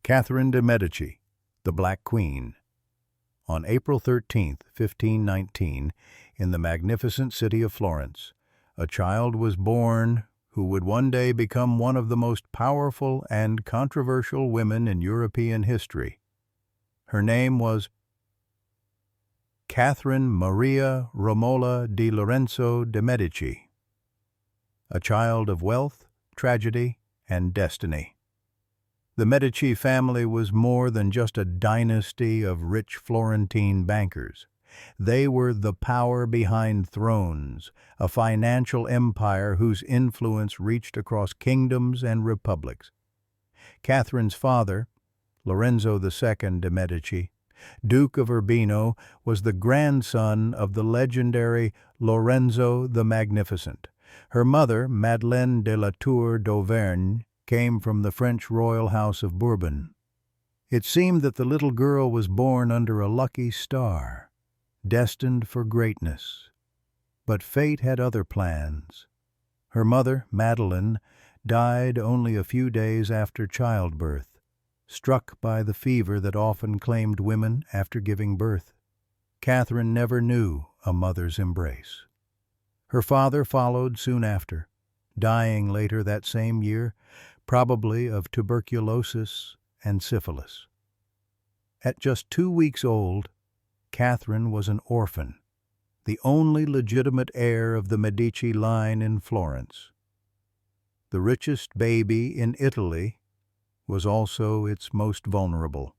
Catherine de Medici, the Black Queen. On April 13, 1519, in the magnificent city of Florence, a child was born who would one day become one of the most powerful and controversial women in European history. Her name was Catherine Maria Romola di Lorenzo de Medici, a child of wealth, tragedy, and destiny. The Medici family was more than just a dynasty of rich Florentine bankers. They were the power behind thrones, a financial empire whose influence reached across kingdoms and republics. Catherine's father, Lorenzo II de Medici, Duke of Urbino, was the grandson of the legendary Lorenzo the Magnificent. Her mother, Madeleine de la Tour d'Auvergne, came from the French royal house of Bourbon. It seemed that the little girl was born under a lucky star, destined for greatness. But fate had other plans. Her mother, Madeleine, died only a few days after childbirth, struck by the fever that often claimed women after giving birth. Catherine never knew a mother's embrace. Her father followed soon after, dying later that same year, probably of tuberculosis and syphilis. At just 2 weeks old, Catherine was an orphan, the only legitimate heir of the Medici line in Florence. The richest baby in Italy was also its most vulnerable.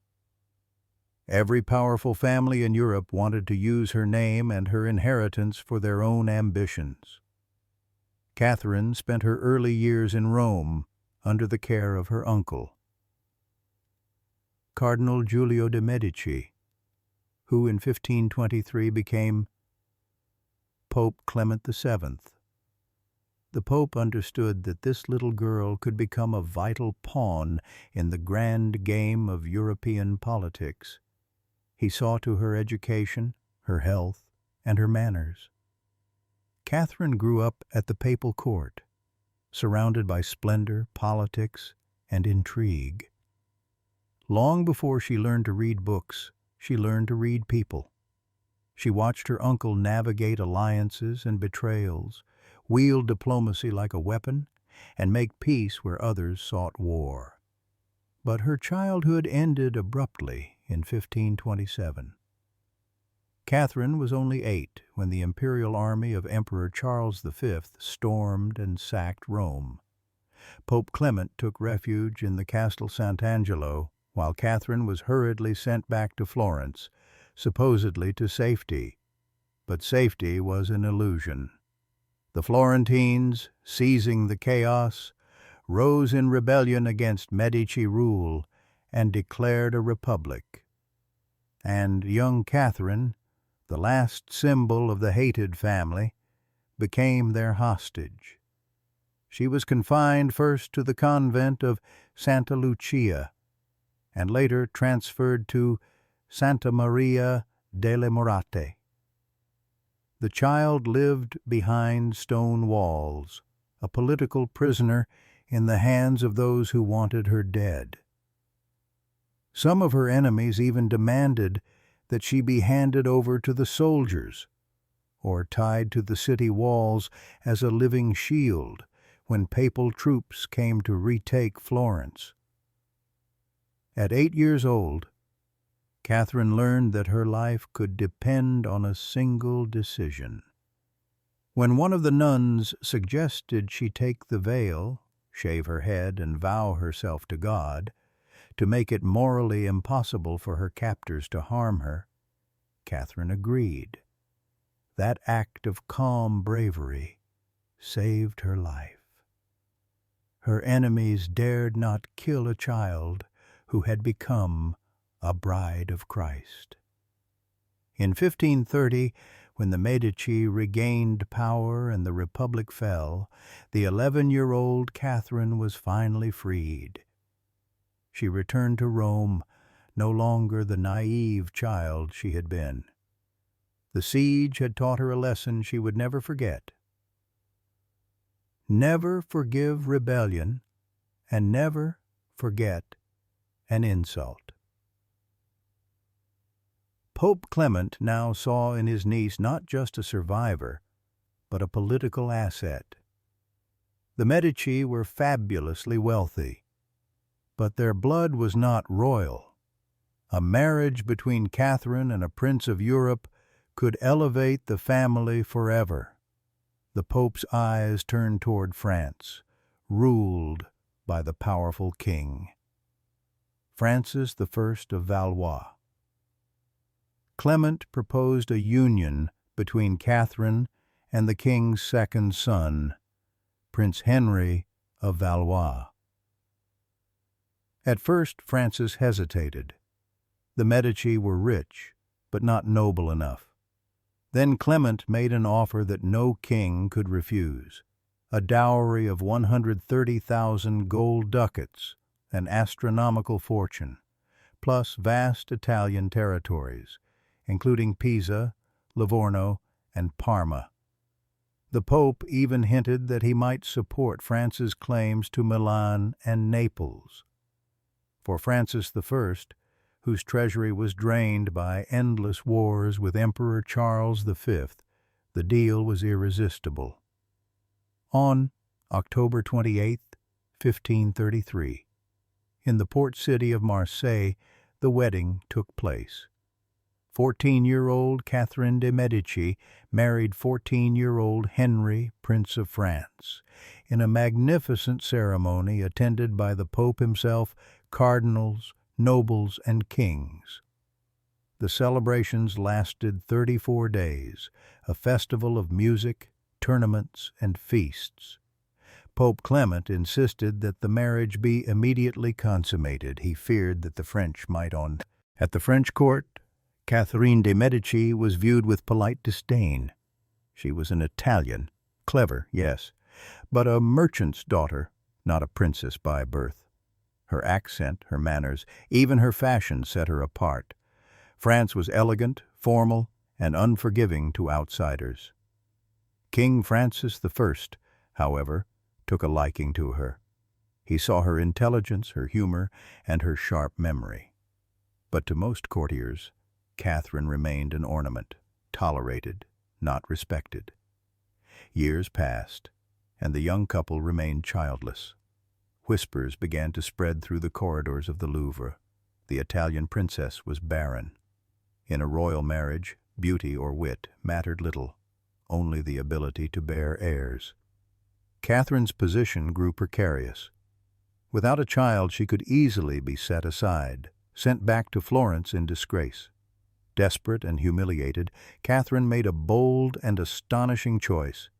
Every powerful family in Europe wanted to use her name and her inheritance for their own ambitions. Catherine spent her early years in Rome under the care of her uncle, Cardinal Giulio de Medici, who in 1523 became Pope Clement VII. The Pope understood that this little girl could become a vital pawn in the grand game of European politics. He saw to her education, her health, and her manners. Catherine grew up at the papal court, surrounded by splendor, politics, and intrigue. Long before she learned to read books, she learned to read people. She watched her uncle navigate alliances and betrayals, wield diplomacy like a weapon, and make peace where others sought war. But her childhood ended abruptly in 1527. Catherine was only 8 when the imperial army of Emperor Charles V stormed and sacked Rome. Pope Clement took refuge in the Castle Sant'Angelo, while Catherine was hurriedly sent back to Florence, supposedly to safety. But safety was an illusion. The Florentines, seizing the chaos, rose in rebellion against Medici rule and declared a republic. And young Catherine, the last symbol of the hated family, became their hostage. She was confined first to the convent of Santa Lucia, and later transferred to Santa Maria delle Murate. The child lived behind stone walls, a political prisoner in the hands of those who wanted her dead. Some of her enemies even demanded that she be handed over to the soldiers, or tied to the city walls as a living shield when papal troops came to retake Florence. At 8 years old, Catherine learned that her life could depend on a single decision. When one of the nuns suggested she take the veil, shave her head, and vow herself to God, to make it morally impossible for her captors to harm her, Catherine agreed. That act of calm bravery saved her life. Her enemies dared not kill a child who had become a bride of Christ. In 1530, when the Medici regained power and the Republic fell, the 11-year-old Catherine was finally freed. She returned to Rome, no longer the naive child she had been. The siege had taught her a lesson she would never forget. Never forgive rebellion, and never forget an insult. Pope Clement now saw in his niece not just a survivor, but a political asset. The Medici were fabulously wealthy, but their blood was not royal. A marriage between Catherine and a prince of Europe could elevate the family forever. The Pope's eyes turned toward France, ruled by the powerful king. Francis I of Valois. Clement proposed a union between Catherine and the king's second son, Prince Henry of Valois. At first, Francis hesitated. The Medici were rich, but not noble enough. Then Clement made an offer that no king could refuse: a dowry of 130,000 gold ducats, an astronomical fortune, plus vast Italian territories, including Pisa, Livorno, and Parma. The Pope even hinted that he might support France's claims to Milan and Naples. For Francis I, whose treasury was drained by endless wars with Emperor Charles V, the deal was irresistible. On October 28, 1533, in the port city of Marseille, the wedding took place. 14-year-old Catherine de Medici married 14-year-old Henry, Prince of France, in a magnificent ceremony attended by the Pope himself, cardinals, nobles, and kings. The celebrations lasted 34 days, a festival of music, tournaments, and feasts. Pope Clement insisted that the marriage be immediately consummated. He feared that the French might At the French court, Catherine de Medici was viewed with polite disdain. She was an Italian, clever, yes, but a merchant's daughter, not a princess by birth. Her accent, her manners, even her fashion set her apart. France was elegant, formal, and unforgiving to outsiders. King Francis I, however, took a liking to her. He saw her intelligence, her humor, and her sharp memory. But to most courtiers, Catherine remained an ornament, tolerated, not respected. Years passed, and the young couple remained childless. Whispers began to spread through the corridors of the Louvre. The Italian princess was barren. In a royal marriage, beauty or wit mattered little, only the ability to bear heirs. Catherine's position grew precarious. Without a child, she could easily be set aside, sent back to Florence in disgrace. Desperate and humiliated, Catherine made a bold and astonishing choice.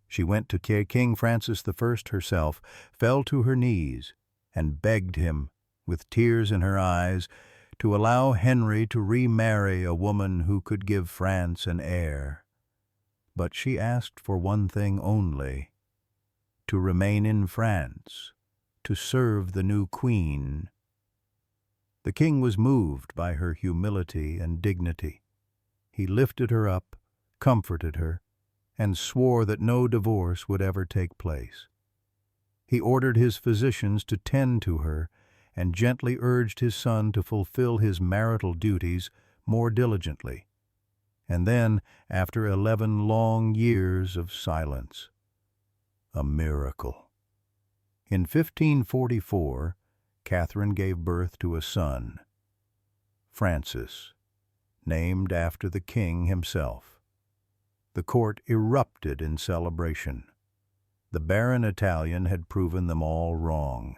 She went to King Francis I herself, fell to her knees, and begged him, with tears in her eyes, to allow Henry to remarry a woman who could give France an heir. But she asked for one thing only: to remain in France, to serve the new queen. The king was moved by her humility and dignity. He lifted her up, comforted her, and swore that no divorce would ever take place. He ordered his physicians to tend to her and gently urged his son to fulfill his marital duties more diligently. And then, after 11 long years of silence, a miracle. In 1544, Catherine gave birth to a son, Francis, named after the king himself. The court erupted in celebration. The barren Italian had proven them all wrong.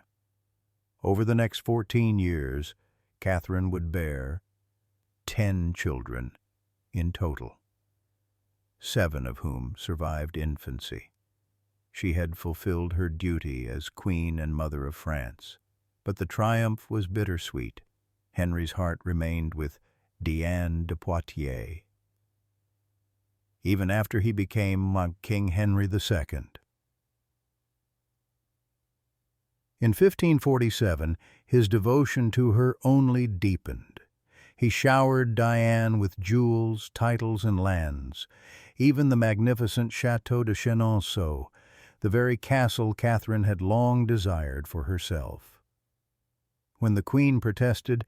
Over the next 14 years, Catherine would bear 10 children in total, 7 of whom survived infancy. She had fulfilled her duty as Queen and Mother of France, but the triumph was bittersweet. Henry's heart remained with Diane de Poitiers, even after he became King Henry II. In 1547, his devotion to her only deepened. He showered Diane with jewels, titles, and lands, even the magnificent Château de When the Queen protested,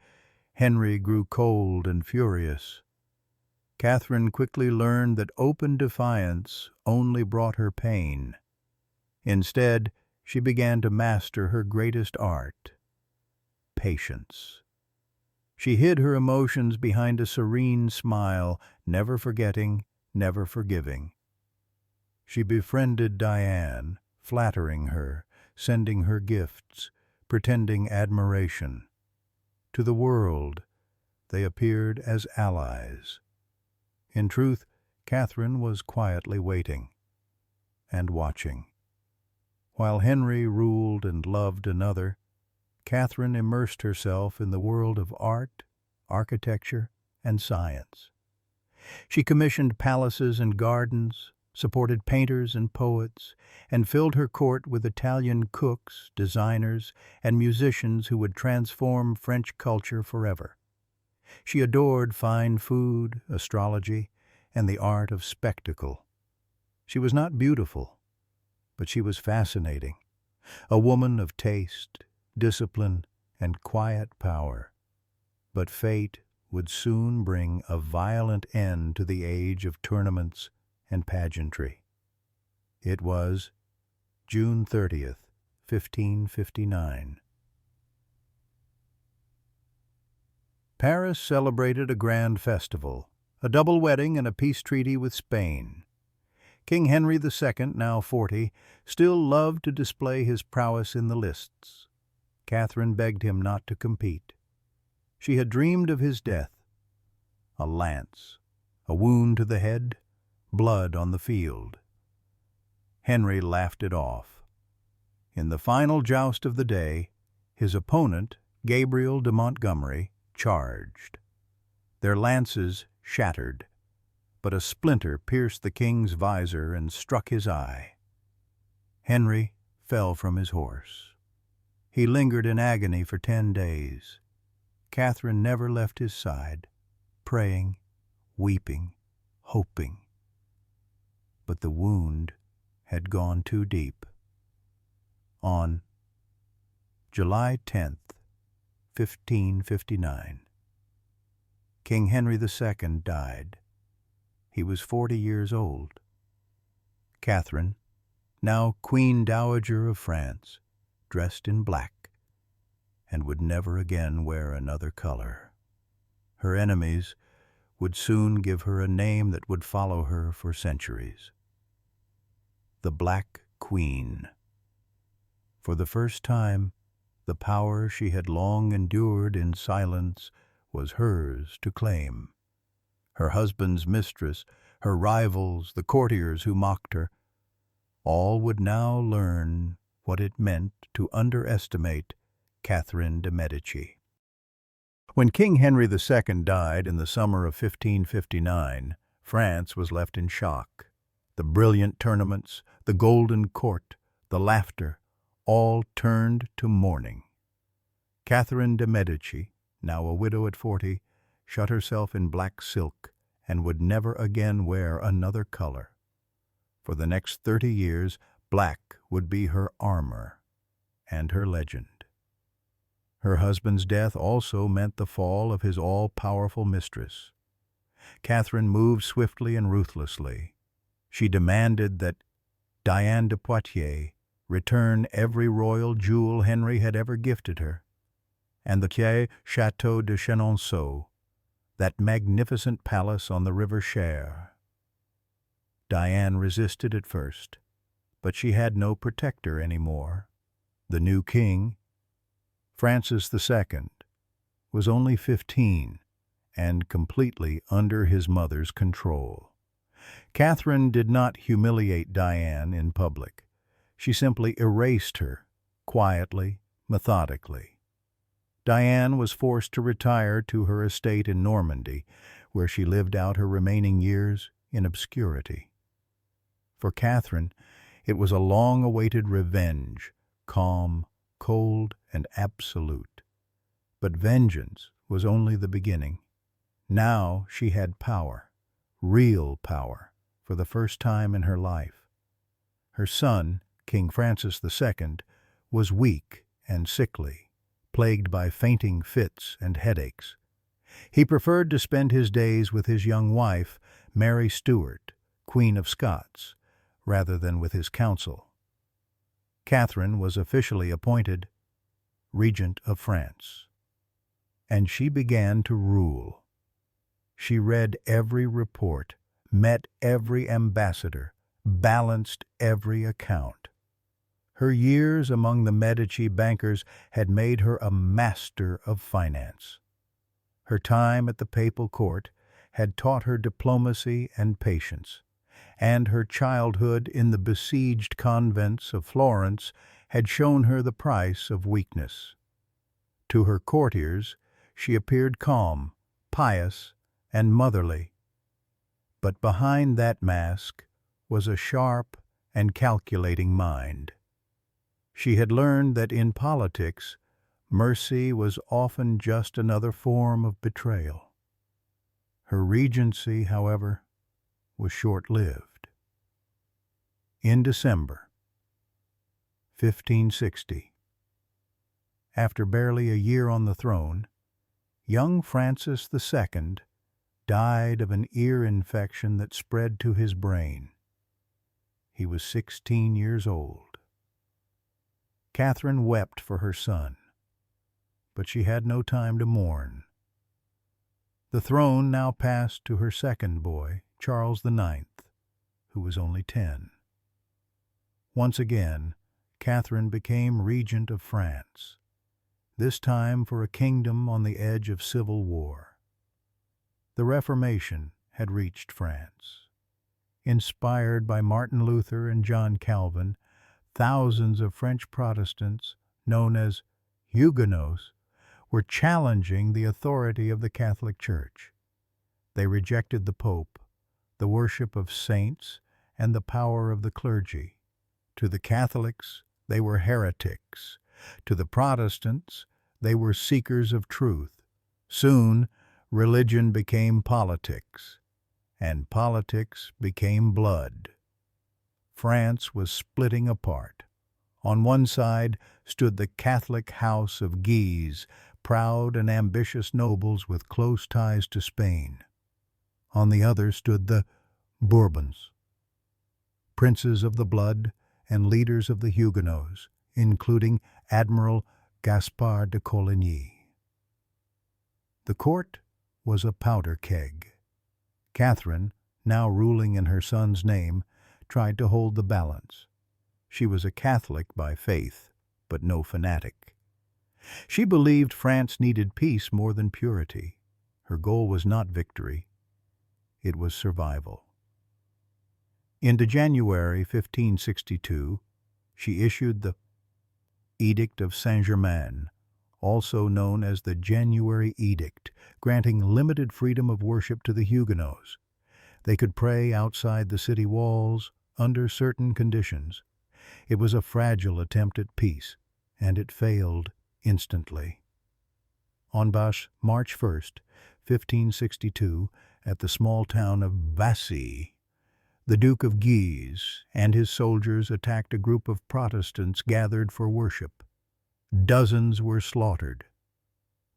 Henry grew cold and furious. Catherine quickly learned that open defiance only brought her pain. Instead, she began to master her greatest art: patience. She hid her emotions behind a serene smile, never forgetting, never forgiving. She befriended Diane, flattering her, sending her gifts, pretending admiration. To the world, they appeared as allies. In truth, Catherine was quietly waiting and watching. While Henry ruled and loved another, Catherine immersed herself in the world of art, architecture, and science. She commissioned palaces and gardens, supported painters and poets, and filled her court with Italian cooks, designers, and musicians who would transform French culture forever. She adored fine food, astrology, and the art of spectacle. She was not beautiful, but she was fascinating, a woman of taste, discipline, and quiet power. But fate would soon bring a violent end to the age of tournaments and pageantry. It was June 30th, 1559. Paris celebrated a grand festival, a double wedding and a peace treaty with Spain. King Henry II, now 40, still loved to display his prowess in the lists. Catherine begged him not to compete. She had dreamed of his death: a lance, a wound to the head, blood on the field. Henry laughed it off. In the final joust of the day, his opponent, Gabriel de Montgomery, charged. Their lances shattered, but a splinter pierced the king's visor and struck his eye. Henry fell from his horse. He lingered in agony for 10 days. Catherine never left his side, praying, weeping, hoping. But the wound had gone too deep. On July 10th, 1559, King Henry II died. He was 40 years old. Catherine, now Queen Dowager of France, dressed in black, and would never again wear another color. Her enemies would soon give her a name that would follow her for centuries: the Black Queen. For the first time, the power she had long endured in silence was hers to claim. Her husband's mistress, her rivals, the courtiers who mocked her, all would now learn what it meant to underestimate Catherine de Medici. When King Henry II died in the summer of 1559, France was left in shock. The brilliant tournaments, the golden court, the laughter, all turned to mourning. Catherine de Medici, now a widow at 40, shut herself in black silk and would never again wear another color. For the next 30 years, black would be her armor and her legend. Her husband's death also meant the fall of his all-powerful mistress. Catherine moved swiftly and ruthlessly. She demanded that Diane de Poitiers return every royal jewel Henry had ever gifted her, and the Château de Chenonceau, that magnificent palace on the river Cher. Diane resisted at first, but she had no protector anymore. The new king, Francis II, was only 15 and completely under his mother's control. Catherine did not humiliate Diane in public. She simply erased her, quietly, methodically. Diane was forced to retire to her estate in Normandy, where she lived out her remaining years in obscurity. For Catherine, it was a long-awaited revenge, calm, cold, and absolute. But vengeance was only the beginning. Now she had power, real power, for the first time in her life. Her son, King Francis II, was weak and sickly, plagued by fainting fits and headaches. He preferred to spend his days with his young wife, Mary Stuart, Queen of Scots, rather than with his council. Catherine was officially appointed Regent of France, and she began to rule. She read every report, met every ambassador, balanced every account. Her years among the Medici bankers had made her a master of finance. Her time at the papal court had taught her diplomacy and patience, and her childhood in the besieged convents of Florence had shown her the price of weakness. To her courtiers she appeared calm, pious, and motherly. But behind that mask was a sharp and calculating mind. She had learned that in politics, mercy was often just another form of betrayal. Her regency, however, was short-lived. In December 1560, after barely a year on the throne, young Francis II died of an ear infection that spread to his brain. He was 16 years old. Catherine wept for her son, but she had no time to mourn. The throne now passed to her second boy, Charles IX, who was only 10. Once again, Catherine became regent of France, this time for a kingdom on the edge of civil war. The Reformation had reached France. Inspired by Martin Luther and John Calvin, thousands of French Protestants, known as Huguenots, were challenging the authority of the Catholic Church. They rejected the Pope, the worship of saints, and the power of the clergy. To the Catholics, they were heretics. To the Protestants, they were seekers of truth. Soon, religion became politics, and politics became blood. France was splitting apart. On one side stood the Catholic House of Guise, proud and ambitious nobles with close ties to Spain. On the other stood the Bourbons, princes of the blood and leaders of the Huguenots, including Admiral Gaspard de Coligny. The court was a powder keg. Catherine, now ruling in her son's name, tried to hold the balance. She was a Catholic by faith, but no fanatic. She believed France needed peace more than purity. Her goal was not victory. It was survival. Into January 1562, she issued the Edict of Saint-Germain, also known as the January Edict, granting limited freedom of worship to the Huguenots. They could pray outside the city walls under certain conditions. It was a fragile attempt at peace, and it failed instantly. On March 1st, 1562, at the small town of Vassy, the Duke of Guise and his soldiers attacked a group of Protestants gathered for worship. Dozens were slaughtered.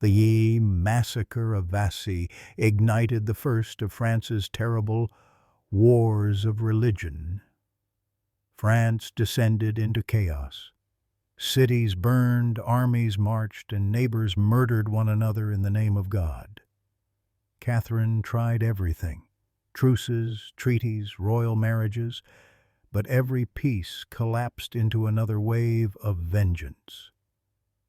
The Massacre of Vassy ignited the first of France's terrible wars of religion. France descended into chaos. Cities burned, armies marched, and neighbors murdered one another in the name of God. Catherine tried everything: truces, treaties, royal marriages, but every peace collapsed into another wave of vengeance.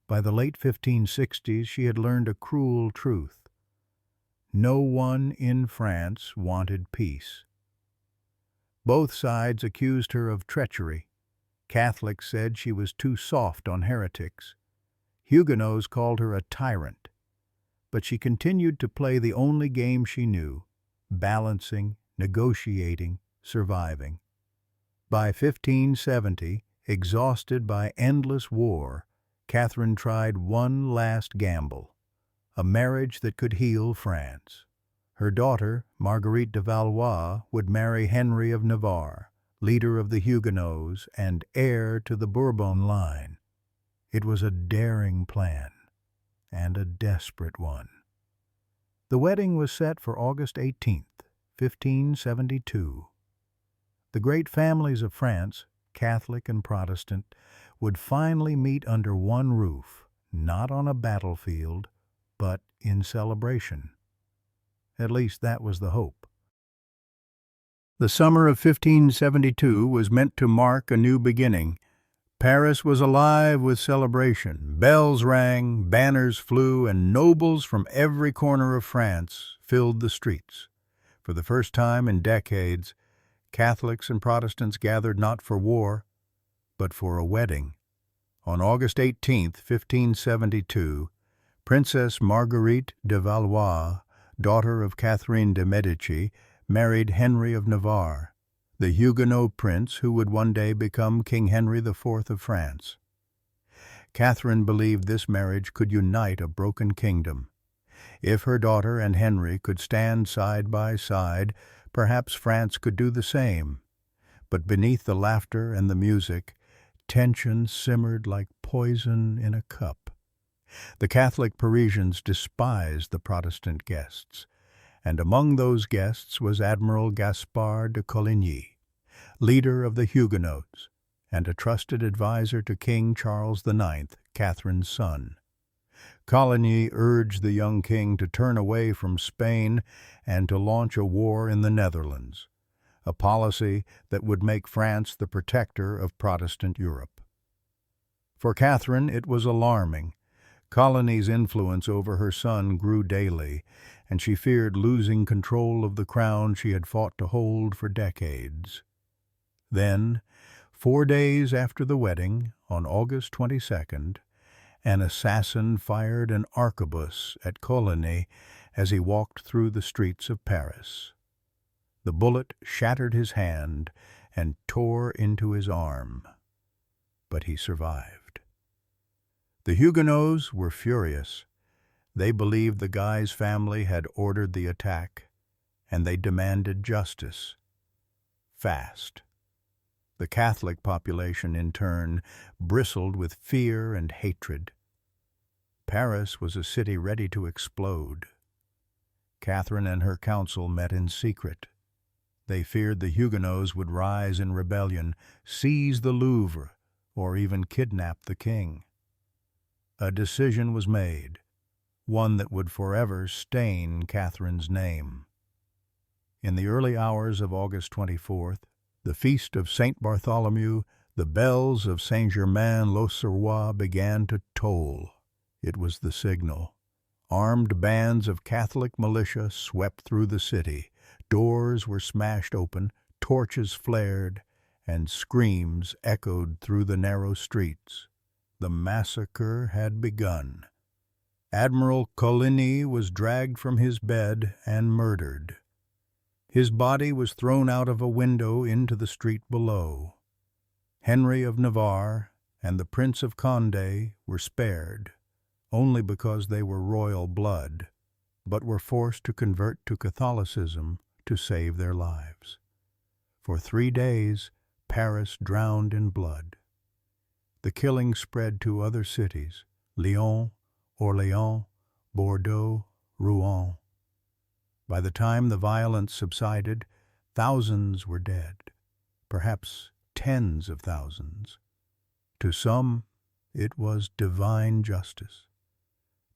By the late 1560s, she had learned a cruel truth. No one in France wanted peace. Both sides accused her of treachery. Catholics said she was too soft on heretics. Huguenots called her a tyrant. But she continued to play the only game she knew: balancing, negotiating, surviving. By 1570, exhausted by endless war, Catherine tried one last gamble: a marriage that could heal France. Her daughter, Marguerite de Valois, would marry Henry of Navarre, leader of the Huguenots and heir to the Bourbon line. It was a daring plan, and a desperate one. The wedding was set for August 18th, 1572. The great families of France, Catholic and Protestant, would finally meet under one roof, not on a battlefield, but in celebration. At least that was the hope. The summer of 1572 was meant to mark a new beginning. Paris was alive with celebration. Bells rang, banners flew, and nobles from every corner of France filled the streets. For the first time in decades, Catholics and Protestants gathered not for war, but for a wedding. On August 18, 1572, Princess Marguerite de Valois, daughter of Catherine de Medici, married Henry of Navarre, the Huguenot prince who would one day become King Henry IV of France. Catherine believed this marriage could unite a broken kingdom. If her daughter and Henry could stand side by side, perhaps France could do the same. But beneath the laughter and the music, tension simmered like poison in a cup. The Catholic Parisians despised the Protestant guests, and among those guests was Admiral Gaspard de Coligny, leader of the Huguenots, and a trusted adviser to King Charles IX, Catherine's son. Coligny urged the young king to turn away from Spain and to launch a war in the Netherlands, a policy that would make France the protector of Protestant Europe. For Catherine, it was alarming. Coligny's influence over her son grew daily, and she feared losing control of the crown she had fought to hold for decades. Then, 4 days after the wedding, on August 22nd, an assassin fired an arquebus at Coligny as he walked through the streets of Paris. The bullet shattered his hand and tore into his arm, but he survived. The Huguenots were furious. They believed the Guise family had ordered the attack, and they demanded justice. Fast. The Catholic population, in turn, bristled with fear and hatred. Paris was a city ready to explode. Catherine and her council met in secret. They feared the Huguenots would rise in rebellion, seize the Louvre, or even kidnap the king. A decision was made, one that would forever stain Catherine's name. In the early hours of August 24th, the feast of St. Bartholomew, the bells of Saint-Germain-l'Auxerrois began to toll. It was the signal. Armed bands of Catholic militia swept through the city. Doors were smashed open, torches flared, and screams echoed through the narrow streets. The massacre had begun. Admiral Coligny was dragged from his bed and murdered. His body was thrown out of a window into the street below. Henry of Navarre and the Prince of Condé were spared, only because they were royal blood, but were forced to convert to Catholicism to save their lives. For 3 days, Paris drowned in blood. The killing spread to other cities, Lyon, Orléans, Bordeaux, Rouen. By the time the violence subsided, thousands were dead, perhaps tens of thousands. To some, it was divine justice.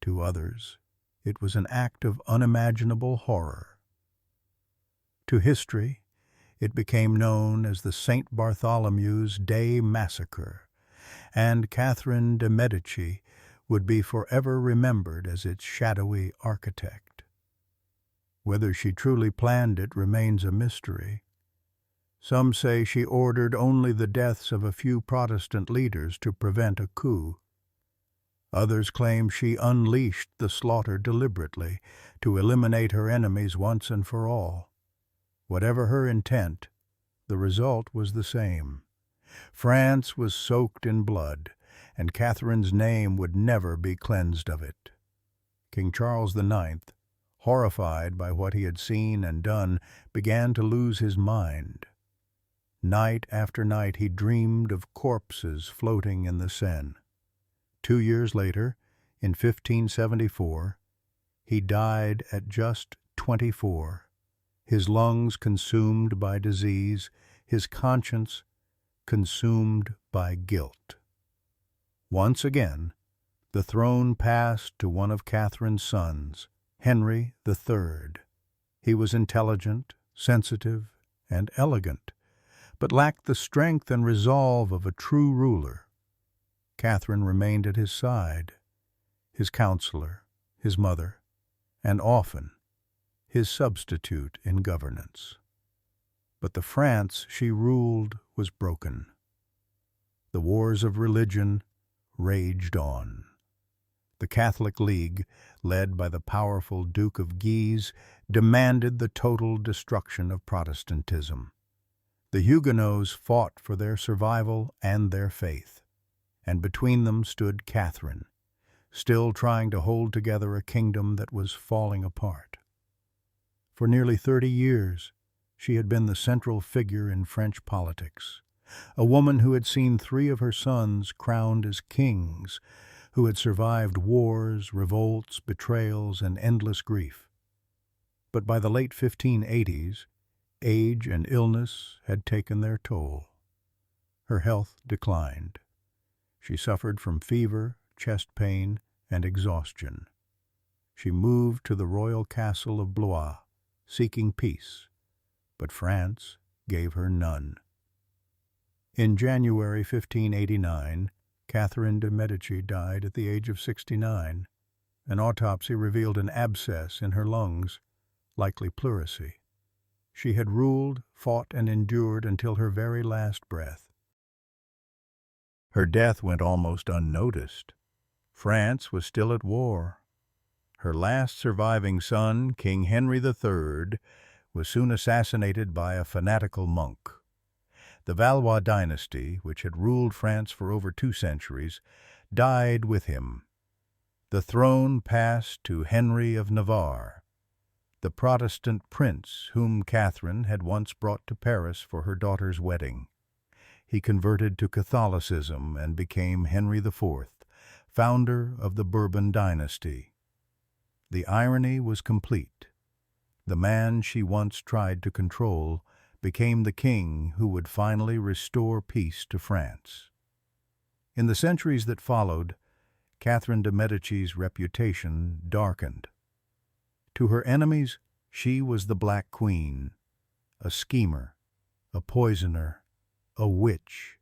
To others, it was an act of unimaginable horror. To history, it became known as the St. Bartholomew's Day Massacre, and Catherine de Medici would be forever remembered as its shadowy architect. Whether she truly planned it remains a mystery. Some say she ordered only the deaths of a few Protestant leaders to prevent a coup. Others claim she unleashed the slaughter deliberately to eliminate her enemies once and for all. Whatever her intent, the result was the same. France was soaked in blood, and Catherine's name would never be cleansed of it. King Charles IX, horrified by what he had seen and done, began to lose his mind. Night after night he dreamed of corpses floating in the Seine. 2 years later, In 1574, he died at just 24, his lungs consumed by disease, his conscience consumed by guilt. Once again, the throne passed to one of Catherine's sons, Henry III. He was intelligent, sensitive, and elegant, but lacked the strength and resolve of a true ruler. Catherine remained at his side, his counselor, his mother, and often his substitute in governance. But the France she ruled was broken. The wars of religion raged on. The Catholic League, led by the powerful Duke of Guise, demanded the total destruction of Protestantism. The Huguenots fought for their survival and their faith, and between them stood Catherine, still trying to hold together a kingdom that was falling apart. For nearly 30 years, she had been the central figure in French politics, a woman who had seen 3 of her sons crowned as kings, who had survived wars, revolts, betrayals, and endless grief. But by the late 1580s, age and illness had taken their toll. Her health declined. She suffered from fever, chest pain, and exhaustion. She moved to the royal castle of Blois, seeking peace, but France gave her none. In January 1589, Catherine de Medici died at the age of 69. An autopsy revealed an abscess in her lungs, likely pleurisy. She had ruled, fought, and endured until her very last breath. Her death went almost unnoticed. France was still at war. Her last surviving son, King Henry III, was soon assassinated by a fanatical monk. The Valois dynasty, which had ruled France for over 2 centuries, died with him. The throne passed to Henry of Navarre, the Protestant prince whom Catherine had once brought to Paris for her daughter's wedding. He converted to Catholicism and became Henry IV, founder of the Bourbon dynasty. The irony was complete. The man she once tried to control became the king who would finally restore peace to France. In the centuries that followed, Catherine de Medici's reputation darkened. To her enemies, she was the Black Queen, a schemer, a poisoner, a witch.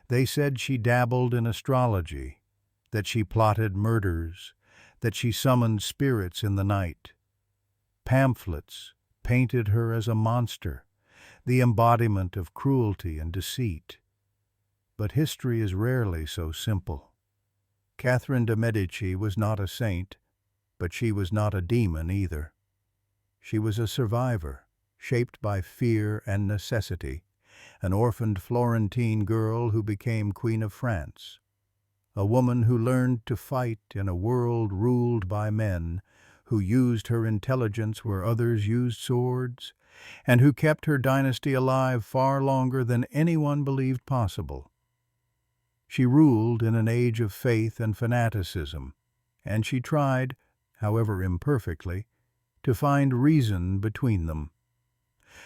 They said she dabbled in astrology, that she plotted murders, that she summoned spirits in the night. Pamphlets painted her as a monster, the embodiment of cruelty and deceit. But history is rarely so simple. Catherine de Medici was not a saint, but she was not a demon either. She was a survivor, shaped by fear and necessity, an orphaned Florentine girl who became Queen of France, a woman who learned to fight in a world ruled by men, who used her intelligence where others used swords, and who kept her dynasty alive far longer than anyone believed possible. She ruled in an age of faith and fanaticism, and she tried, however imperfectly, to find reason between them.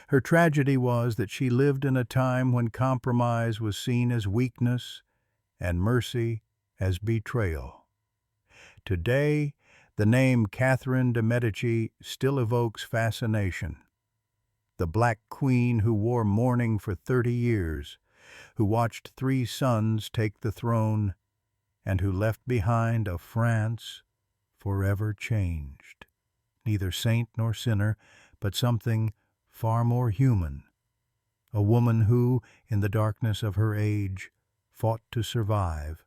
Her tragedy was that she lived in a time when compromise was seen as weakness and mercy as betrayal. Today, the name Catherine de Medici still evokes fascination. The Black Queen who wore mourning for 30 years, who watched 3 sons take the throne, and who left behind a France forever changed. Neither saint nor sinner, but something far more human. A woman who, in the darkness of her age, fought to survive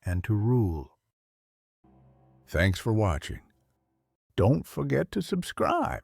and to rule. Thanks for watching. Don't forget to subscribe.